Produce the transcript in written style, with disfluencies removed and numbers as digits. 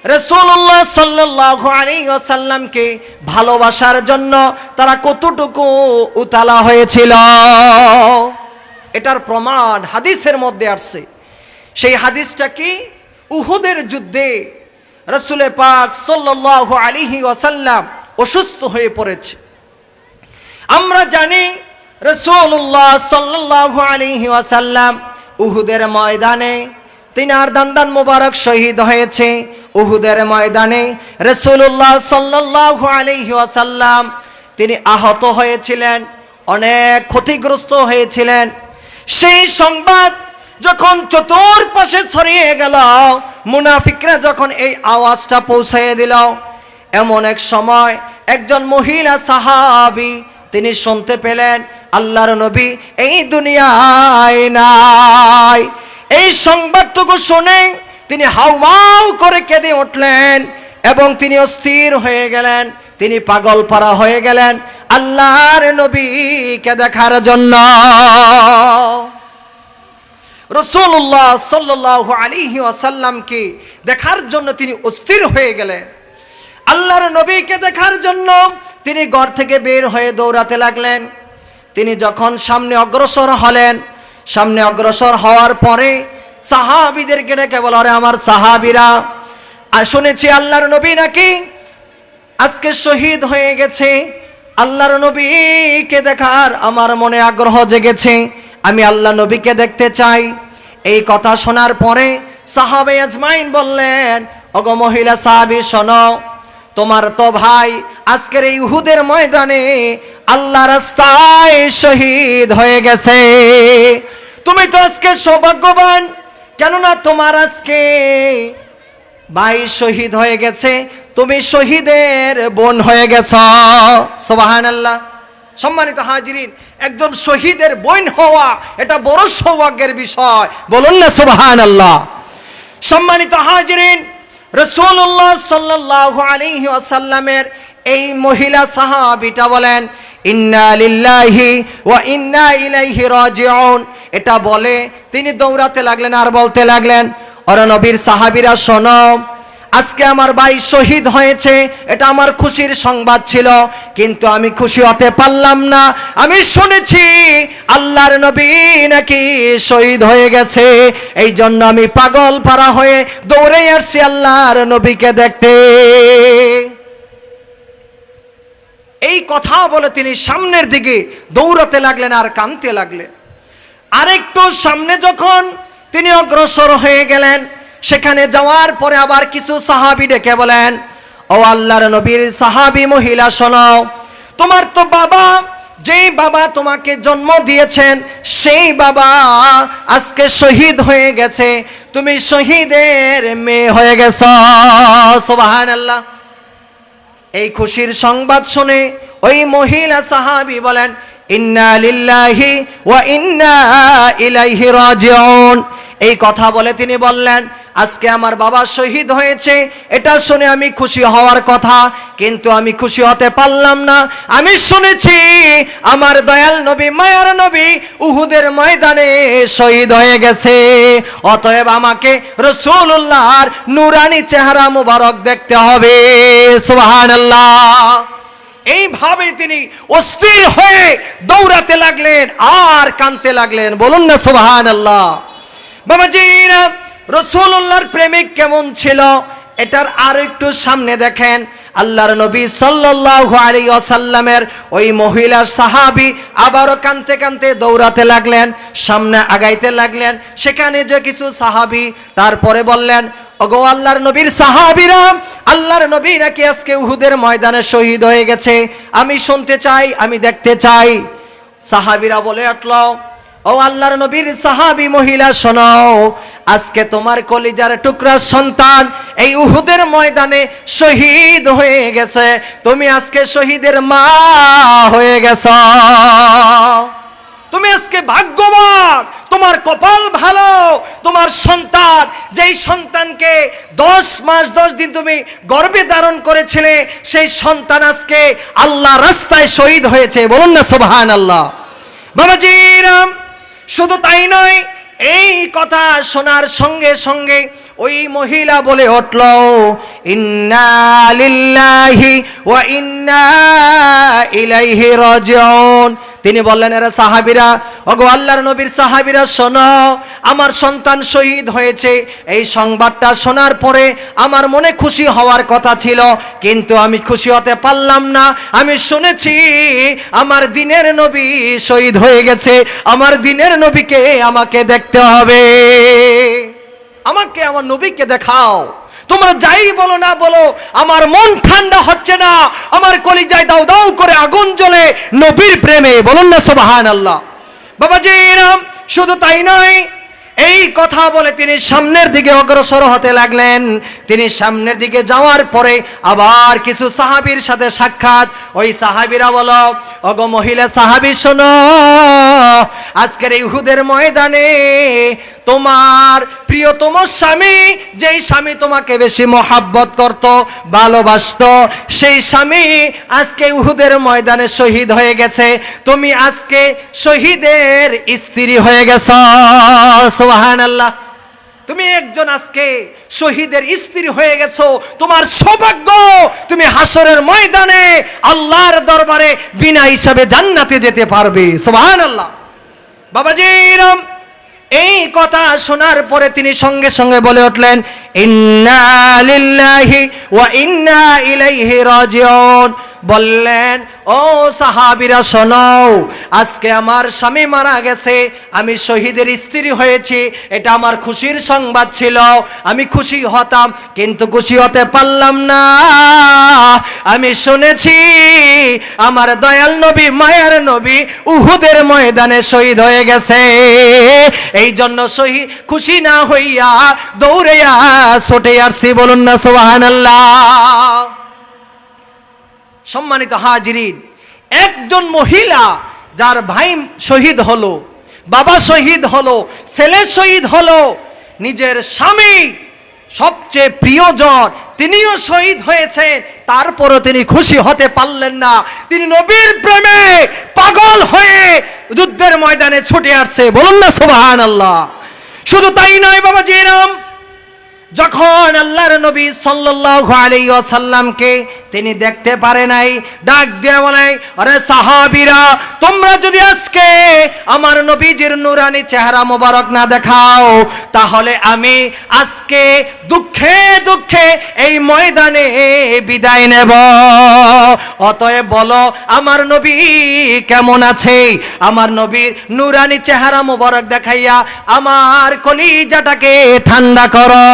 রাসূলুল্লাহ সাল্লাল্লাহু আলাইহি ওয়াসাল্লামকে ভালোবাসার জন্য তারা কতটুকু উতালা হয়েছিল, এটার প্রমাণ হাদিসের মধ্যে আসছে। সেই হাদিসটা কি? উহুদের যুদ্ধে রাসূল পাক সাল্লাল্লাহু আলাইহি ওয়াসাল্লাম অসুস্থ হয়ে পড়েছে। আমরা জানি রাসূলুল্লাহ সাল্লাল্লাহু আলাইহি ওয়াসাল্লাম উহুদের ময়দানে তিনার দান্দান মুবারক শহীদ হয়েছে। উহুদের ময়দানে রাসূলুল্লাহ সাল্লাল্লাহু আলাইহি ওয়াসাল্লাম তিনি আহত হয়েছিলেন, অনেক ক্ষতিগ্রস্ত হয়েছিলেন। সেই সংবাদ যখন চতুর্পাশে ছড়িয়ে গেল, মুনাফিকরা যখন এই আওয়াজটা পৌঁছে দিল, এমন এক সময় একজন মহিলা সাহাবী তিনি শুনতে পেলেন আল্লাহর নবী এই দুনিয়ায় নাই। এই সংবাদটুকু শুনে তিনি হাউমাউ করে কেঁদে উঠলেন এবং তিনি অস্থির হয়ে গেলেন, তিনি পাগল পারা হয়ে গেলেন আল্লাহর নবীকে দেখার জন্য। রাসূলুল্লাহ সাল্লাল্লাহু আলাইহি ওয়াসাল্লামকে দেখার জন্য তিনি অস্থির হয়ে গেলেন। আল্লাহর নবীকে দেখার জন্য তিনি ঘর থেকে বের হয়ে দৌড়াতে লাগলেন। তিনি যখন সামনে অগ্রসর হলেন, সামনে অগ্রসর হওয়ার পরে সাহাবীদেরকে ডেকে বলে, আরে আমার সাহাবীরা, আর শুনেছি আল্লাহর নবী নাকি আজকে শহীদ হয়ে গেছে, আল্লাহর নবীকে দেখার আমার মনে আগ্রহ জেগেছে, আমি আল্লাহ নবীকে দেখতে চাই। এই কথা শোনার পরে সাহাবে আজমাইন বললেন, ওগো মহিলা সাহাবী শোনো, তোমার তো ভাই আজকের এই উহুদের ময়দানে আল্লাহ রাস্তায় শহীদ হয়ে গেছে। তুমি তো আজকে সৌভাগ্যবান, কেননা তোমার আজকে ভাই শহীদ হয়ে গেছে, তুমি শহীদের বোন হয়ে গেছ। সুবহানাল্লাহ। সম্মানিত হাজিরিন, একজন শহীদের বোন হওয়া এটা বড় সৌভাগ্যের বিষয়, বলুন না সুবহানাল্লাহ। সম্মানিত হাজিরিন, রাসূলুল্লাহ সাল্লাল্লাহু আলাইহি ওয়াসাল্লামের এই মহিলা সাহাবীটা বলেন, ইন্না লিল্লাহি ওয়া ইন্না ইলাইহি রাজিউন। এটা বলে তিনি দৌড়াতে লাগলেন আর বলতে লাগলেন, ওরে নবীর সাহাবীরা শোনো, আজকে আমার ভাই শহীদ হয়েছে, এটা আমার খুশির সংবাদ ছিল, কিন্তু আমি খুশি হতে পারলাম না। আমি শুনেছি আল্লাহর নবী নাকি শহীদ হয়ে গেছে, এই জন্য আমি পাগল পারা হয়ে দৌড়ে আসছি আল্লাহর নবীকে দেখতে। এই কথা বলে তিনি সামনের দিকে দৌড়াতে লাগলেন আর কাঁদতে লাগলেন। আরেকটু সামনে যখন তিনি অগ্রসর হয়ে গেলেন, সেখানে যাওয়ার পরে আবার কিছু সাহাবী ডেকে বলেন, ও আল্লাহর নবীর সাহাবী মহিলা শোনো, তোমার তো বাবা, যেই বাবা তোমাকে জন্ম দিয়েছেন সেই বাবা আজকে শহীদ হয়ে গেছে, তুমি শহীদের মেয়ে হয়ে গেছ। সুবহানাল্লাহ। এই খুশির সংবাদ শুনে ওই মহিলা সাহাবী বলেন, ইন্না লিল্লাহি ওয়া ইন্না ইলাইহি রাজিউন। এই কথা বলে তিনি বললেন, আজকে আমার বাবা শহীদ হয়েছে, এটা শুনে আমি খুশি হওয়ার কথা, কিন্তু আমি খুশি হতে পারলাম না। আমি শুনেছি আমার দয়াল নবী, মায়ার নবী উহুদের ময়দানে শহীদ হয়ে গেছে, অতএব আমাকে রাসূলুল্লাহর নূরানি চেহারা মুবারক দেখতে হবে। সুবহানাল্লাহ। এইভাবে তিনি অস্থির হয়ে দৌড়াতে লাগলেন আর কাঁদতে লাগলেন, বলুন না সুবহানাল্লাহ। বাবাজিরা, রাসূলুল্লাহর প্রেমিক কেমন ছিল এটার আর একটু সামনে দেখেন। আল্লাহর নবী সাল্লাল্লাহু আলাইহি ওয়াসাল্লামের ওই মহিলা সাহাবী আবারও কাঁদতে কাঁদতে দৌড়াতে লাগলেন, সামনে আগাইতে লাগলেন। সেখানে যে কিছু সাহাবী তারপরে বললেন, ওগো আল্লাহর নবীর সাহাবীরা, আল্লাহর নবী নাকি আজকে উহুদের ময়দানে শহীদ হয়ে গেছে, আমি শুনতে চাই, আমি দেখতে চাই। সাহাবীরা বলে উঠল, ও আল্লাহর নবীর সাহাবী মহিলা শোনো, আজকে তোমার কলিজার টুকরা সন্তান এই উহুদের ময়দানে শহীদ হয়ে গেছে, তুমি আজকে শহীদের মা হয়ে গেছ। তুমি আজকে ভাগ্যবান, তোমার কপাল ভালো, তোমার সন্তান, যেই সন্তানকে 10 মাস 10 দিন তুমি গর্ভে ধারণ করেছিলে, সেই সন্তান আজকে আল্লাহ রাস্তায় শহীদ হয়েছে, বলুন না সুবহানাল্লাহ। বাবাজিরা, শুধু তাই নয়, এই কথা শোনার সঙ্গে সঙ্গে ওই মহিলা বলে উঠল, ইন্না লিল্লাহি ওয়া ইন্না ইলাইহি রাজিউন। তিনি বললেন, এরা সাহাবীরা, ওগো আল্লাহর নবীর সাহাবীরা, শোনো, আমার সন্তান শহীদ হয়েছে। এই সংবাদটা শোনার পরে আমার মনে খুশি হওয়ার কথা ছিল, কিন্তু আমি খুশি হতে পারলাম না। আমি শুনেছি আমার দিনের নবী শহীদ হয়ে গেছে, আমার দিনের নবীকে আমাকে দেখতে হবে, আমাকে আমার নবীকে দেখাও। তোমরা যাই বলো না বলো, আমার মন ঠান্ডা হচ্ছে না, আমার কলিজায় দাউ দাউ করে আগুন জ্বলে নবীর প্রেমে। বলুন না সুবহানাল্লাহ। বাবাজি, শুধু তাই নয়, এই কথা বলে তিনি সামনের দিকে অগ্রসর হতে লাগলেন। তিনি সামনের দিকে যাওয়ার পরে আবার কিছু সাহাবীর সাথে সাক্ষাৎ। ওই সাহাবীরা বলো, ওগো মহিলা সাহাবী, শোনো, আজকের এই উহুদের ময়দানে তোমার প্রিয়তম স্বামী, যেই স্বামী তোমাকে বেশি মহাব্বত করত, ভালোবাসত, সেই স্বামী আজকে উহুদের ময়দানে শহীদ হয়ে গেছে। তুমি আজকে শহীদের স্ত্রী হয়ে গেছো। সুবহানাল্লাহ। তুমি একজন আজকে শহীদের স্ত্রী হয়ে গেছো। তোমার সৌভাগ্য, তুমি হাসরের ময়দানে আল্লাহর দরবারে বিনা হিসাবে জান্নাতে যেতে পারবে। সুবহানাল্লাহ। বাবাজি, এই কথা শোনার পরে তিনি সঙ্গে সঙ্গে বলে উঠলেন, ইন্না লিল্লাহি ওয়া ইন্না ইলাইহি রাজিউন। বললেন, ও সাহাবীরা, শোনো, আজকে আমার স্বামী মারা গেছে, আমি শহীদের স্ত্রী হয়েছি, এটা আমার খুশির সংবাদ ছিল। আমি খুশি হতাম, কিন্তু খুশি হতে পারলাম না। আমি শুনেছি আমার দয়াল নবী, মায়ার নবী উহুদের ময়দানে শহীদ হয়ে গেছে। এই জন্য খুশি না হইয়া দৌড়াইয়া ছুটে আসছি। বলুন না সুবহানাল্লাহ। সম্মানিত হাজিরিন, একজন মহিলা যার ভাই শহীদ হলো, বাবা শহীদ হলো, ছেলে শহীদ হলো, নিজের স্বামী সবচেয়ে প্রিয়জন তিনিও শহীদ হয়েছেন, তারপরও তিনি খুশি হতে পারলেন না। তিনি নবীর প্রেমে পাগল হয়ে যুদ্ধের ময়দানে ছুটে আসছে। বলুন না সুবহানাল্লাহ। শুধু তাই নয় বাবাজিরাম, যখন আল্লাহর নবী সাল্লাল্লাহু আলাইহি ওয়াসাল্লামকে তিনি দেখতে পারে নাই, ডাক দিয়ে বলে, আরে সাহাবীরা, তোমরা যদি আজকে আমার নবীজির নূরানি চেহারা মোবারক না দেখাও, তাহলে আমি আজকে দুঃখে দুঃখে এই ময়দানে বিদায় নেব। অতএব বলো, আমার নবী কেমন আছে? আমার নবীর নূরানি চেহারা মোবারক দেখাইয়া আমার কলিজাটাকে ঠান্ডা করো।